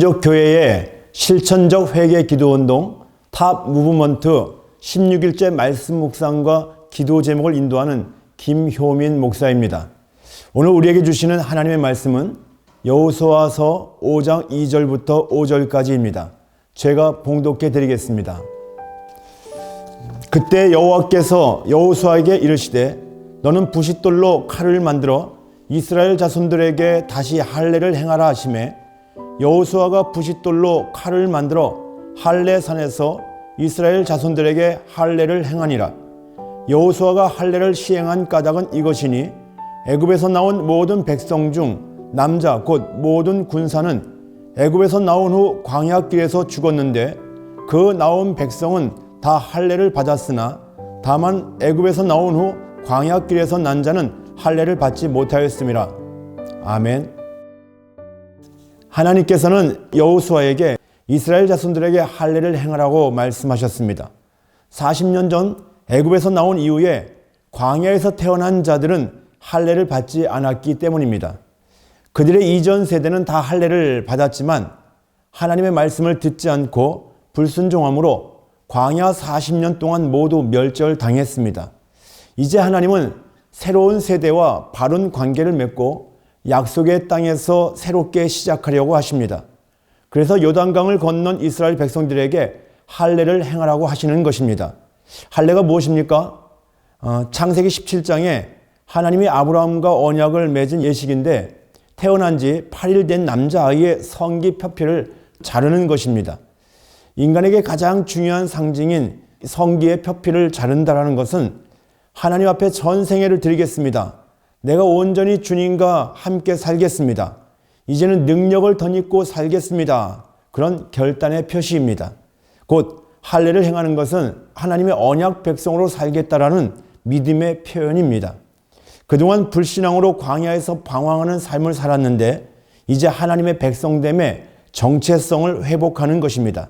한족 교회의 실천적 회개 기도운동 탑 무브먼트 16일째 말씀 묵상과 기도 제목을 인도하는 김효민 목사입니다. 오늘 우리에게 주시는 하나님의 말씀은 여호수아서 5장 2절부터 5절까지입니다. 제가 봉독해 드리겠습니다. 그때 여호와께서 여호수아에게 이르시되 너는 부싯돌로 칼을 만들어 이스라엘 자손들에게 다시 할례를 행하라 하시매 여호수아가 부싯돌로 칼을 만들어 할례산에서 이스라엘 자손들에게 할례를 행하니라. 여호수아가 할례를 시행한 까닭은 이것이니 애굽에서 나온 모든 백성 중 남자 곧 모든 군사는 애굽에서 나온 후 광야길에서 죽었는데 그 나온 백성은 다 할례를 받았으나 다만 애굽에서 나온 후 광야길에서 난 자는 할례를 받지 못하였음이라. 아멘. 하나님께서는 여호수아에게 이스라엘 자손들에게 할례를 행하라고 말씀하셨습니다. 40년 전 애굽에서 나온 이후에 광야에서 태어난 자들은 할례를 받지 않았기 때문입니다. 그들의 이전 세대는 다 할례를 받았지만 하나님의 말씀을 듣지 않고 불순종함으로 광야 40년 동안 모두 멸절당했습니다. 이제 하나님은 새로운 세대와 바른 관계를 맺고 약속의 땅에서 새롭게 시작하려고 하십니다. 그래서 요단강을 건넌 이스라엘 백성들에게 할례를 행하라고 하시는 것입니다. 할례가 무엇입니까? 창세기 17장에 하나님이 아브라함과 언약을 맺은 예식인데 태어난 지 8일 된 남자아이의 성기 표피를 자르는 것입니다. 인간에게 가장 중요한 상징인 성기의 표피를 자른다는 것은 하나님 앞에 전생애를 드리겠습니다. 내가 온전히 주님과 함께 살겠습니다. 이제는 능력을 덧입고 살겠습니다. 그런 결단의 표시입니다. 곧 할례를 행하는 것은 하나님의 언약 백성으로 살겠다라는 믿음의 표현입니다. 그동안 불신앙으로 광야에서 방황하는 삶을 살았는데 이제 하나님의 백성됨의 정체성을 회복하는 것입니다.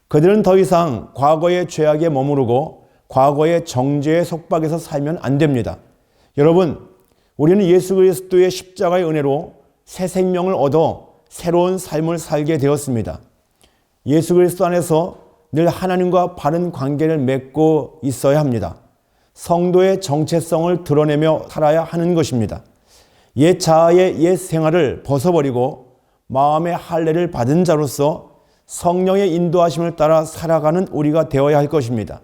그들은 더 이상 과거의 죄악에 머무르고 과거의 정죄의 속박에서 살면 안 됩니다. 여러분, 우리는 예수 그리스도의 십자가의 은혜로 새 생명을 얻어 새로운 삶을 살게 되었습니다. 예수 그리스도 안에서 늘 하나님과 바른 관계를 맺고 있어야 합니다. 성도의 정체성을 드러내며 살아야 하는 것입니다. 옛 자아의 옛 생활을 벗어버리고 마음의 할례를 받은 자로서 성령의 인도하심을 따라 살아가는 우리가 되어야 할 것입니다.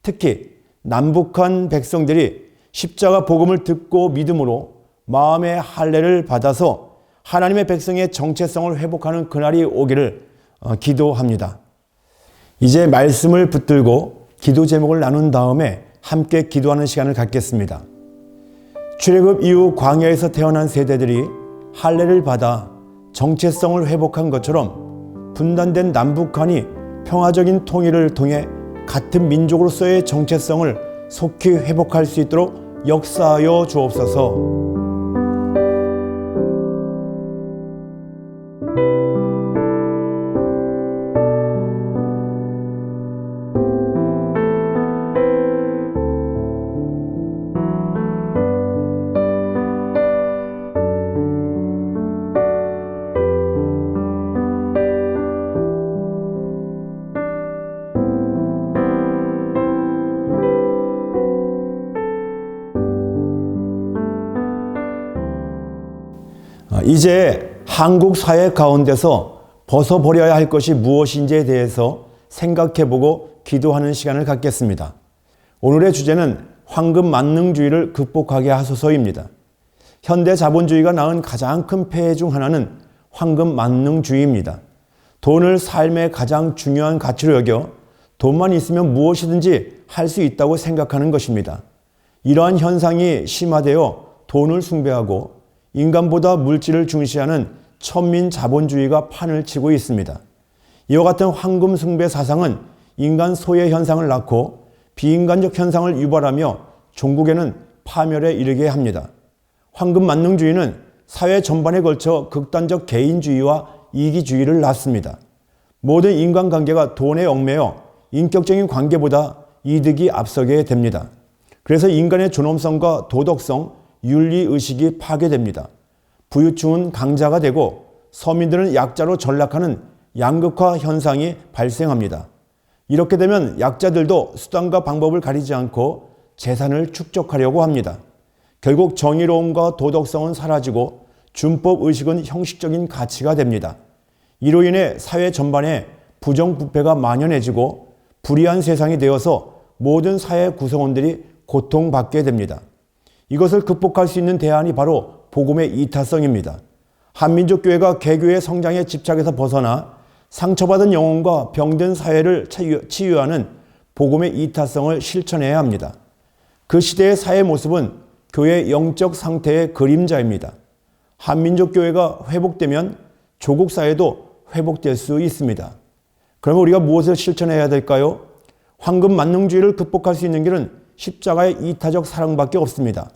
특히 남북한 백성들이 십자가 복음을 듣고 믿음으로 마음의 할례를 받아서 하나님의 백성의 정체성을 회복하는 그날이 오기를 기도합니다. 이제 말씀을 붙들고 기도 제목을 나눈 다음에 함께 기도하는 시간을 갖겠습니다. 출애굽 이후 광야에서 태어난 세대들이 할례를 받아 정체성을 회복한 것처럼 분단된 남북한이 평화적인 통일을 통해 같은 민족으로서의 정체성을 속히 회복할 수 있도록 역사하여 주옵소서. 이제 한국 사회 가운데서 벗어버려야 할 것이 무엇인지에 대해서 생각해보고 기도하는 시간을 갖겠습니다. 오늘의 주제는 황금 만능주의를 극복하게 하소서입니다. 현대 자본주의가 낳은 가장 큰 폐해 중 하나는 황금 만능주의입니다. 돈을 삶의 가장 중요한 가치로 여겨 돈만 있으면 무엇이든지 할 수 있다고 생각하는 것입니다. 이러한 현상이 심화되어 돈을 숭배하고 인간보다 물질을 중시하는 천민 자본주의가 판을 치고 있습니다. 이와 같은 황금 숭배 사상은 인간 소외 현상을 낳고 비인간적 현상을 유발하며 종국에는 파멸에 이르게 합니다. 황금 만능주의는 사회 전반에 걸쳐 극단적 개인주의와 이기주의를 낳습니다. 모든 인간관계가 돈에 얽매여 인격적인 관계보다 이득이 앞서게 됩니다. 그래서 인간의 존엄성과 도덕성, 윤리의식이 파괴됩니다. 부유층은 강자가 되고 서민들은 약자로 전락하는 양극화 현상이 발생합니다. 이렇게 되면 약자들도 수단과 방법을 가리지 않고 재산을 축적하려고 합니다. 결국 정의로움과 도덕성은 사라지고 준법 의식은 형식적인 가치가 됩니다. 이로 인해 사회 전반에 부정부패가 만연해지고 불의한 세상이 되어서 모든 사회 구성원들이 고통받게 됩니다. 이것을 극복할 수 있는 대안이 바로 복음의 이타성입니다. 한민족교회가 개교의 성장에 집착해서 벗어나 상처받은 영혼과 병든 사회를 치유하는 복음의 이타성을 실천해야 합니다. 그 시대의 사회 모습은 교회의 영적 상태의 그림자입니다. 한민족교회가 회복되면 조국 사회도 회복될 수 있습니다. 그러면 우리가 무엇을 실천해야 될까요? 황금 만능주의를 극복할 수 있는 길은 십자가의 이타적 사랑밖에 없습니다.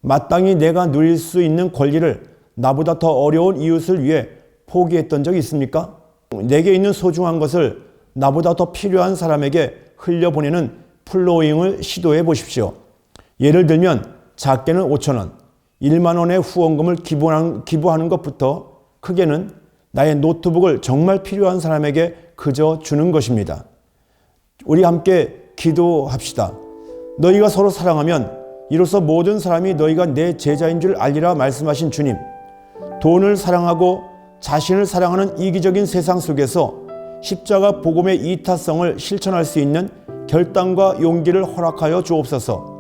마땅히 내가 누릴 수 있는 권리를 나보다 더 어려운 이웃을 위해 포기했던 적이 있습니까? 내게 있는 소중한 것을 나보다 더 필요한 사람에게 흘려보내는 플로잉을 시도해 보십시오. 예를 들면 작게는 5,000원, 1만 원의 후원금을 기부하는 것부터 크게는 나의 노트북을 정말 필요한 사람에게 그저 주는 것입니다. 우리 함께 기도합시다. 너희가 서로 사랑하면 이로써 모든 사람이 너희가 내 제자인 줄 알리라 말씀하신 주님. 돈을 사랑하고 자신을 사랑하는 이기적인 세상 속에서 십자가 복음의 이타성을 실천할 수 있는 결단과 용기를 허락하여 주옵소서.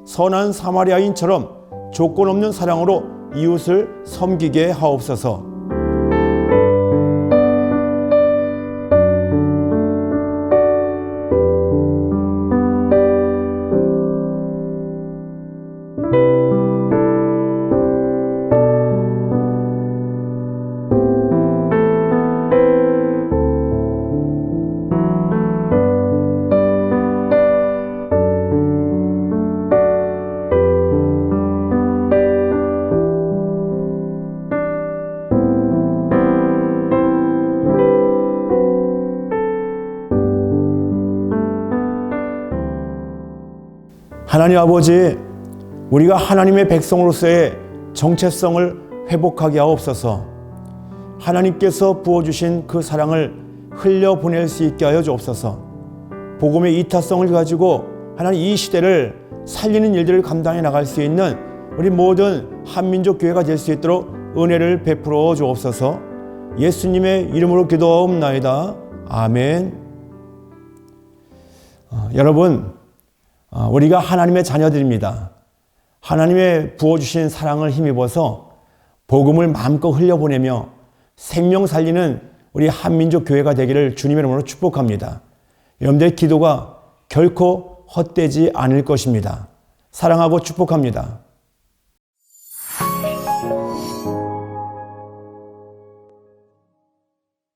선한 사마리아인처럼 조건 없는 사랑으로 이웃을 섬기게 하옵소서. 하나님 아버지, 우리가 하나님의 백성으로서의 정체성을 회복하게 하옵소서. 하나님께서 부어주신 그 사랑을 흘려보낼 수 있게 하여 주옵소서. 복음의 이타성을 가지고 하나님 이 시대를 살리는 일들을 감당해 나갈 수 있는 우리 모든 한민족 교회가 될 수 있도록 은혜를 베풀어 주옵소서. 예수님의 이름으로 기도하옵나이다. 아멘. 여러분, 우리가 하나님의 자녀들입니다. 하나님의 부어주신 사랑을 힘입어서 복음을 마음껏 흘려보내며 생명 살리는 우리 한민족 교회가 되기를 주님의 이름으로 축복합니다. 여러분들의 기도가 결코 헛되지 않을 것입니다. 사랑하고 축복합니다.